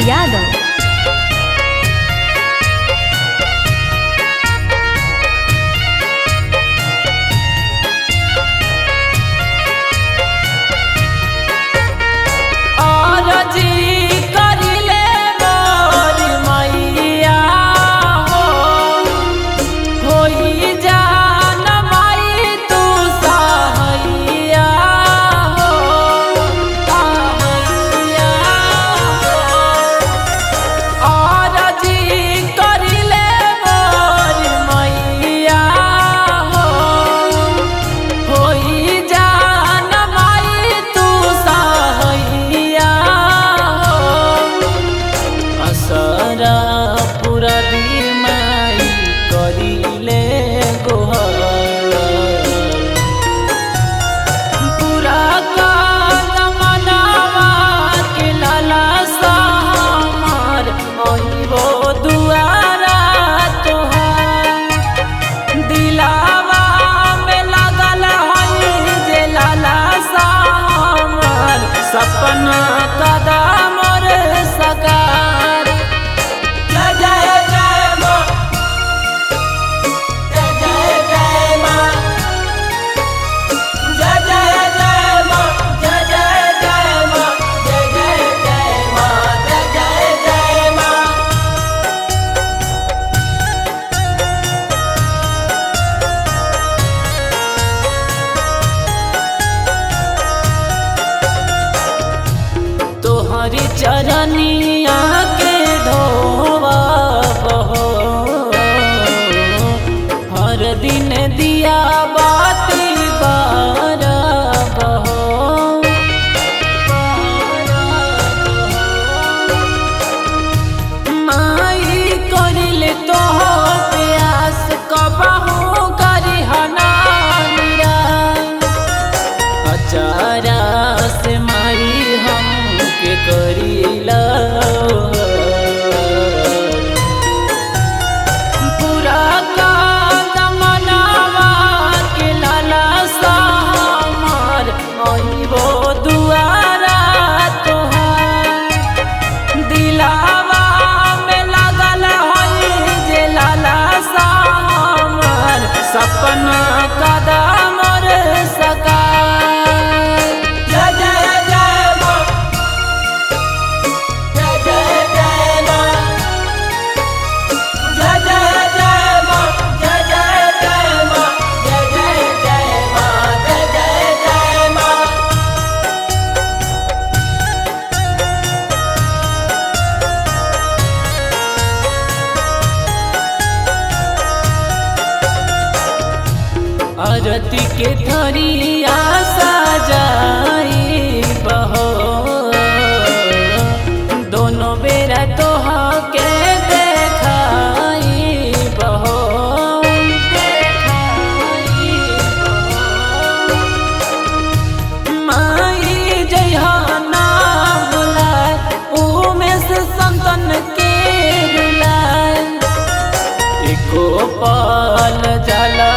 यादव। सपना कदम रे सकार। जय जय जय माँ, जय जय जय माँ, जय जय जय माँ, जय जय जय माँ, जय जय जय माँ, जय जय जय माँ। तोहरी चरनिया के धोवा बहो, हर दिन दिया बाती बहो। माई करिल तो प्यास कबहू करी हनारा, अचारा से माई हम के करीला पूरा का जमानावा के लाला सामार आइबो दुआरा तोहार। दिलावा में लगल हई जे लाला सामार, सपना कदम रे सकार। जय जय जय माँ, जय जय जय माँ, जय जय जय माँ, जय जय जय माँ, जय जय जय माँ, जय जय जय माँ। आरती के थरिया सजाई बहो, दोनों बेरा तोहा के देखाई बहो। माई जइहा ना बुलाए उमे से संतन के रुलाए, एको पल जला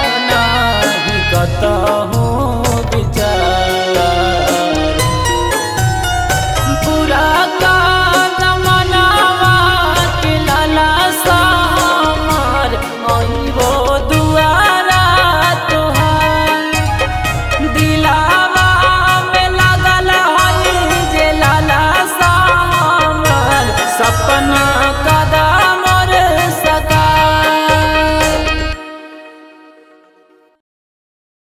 कतहु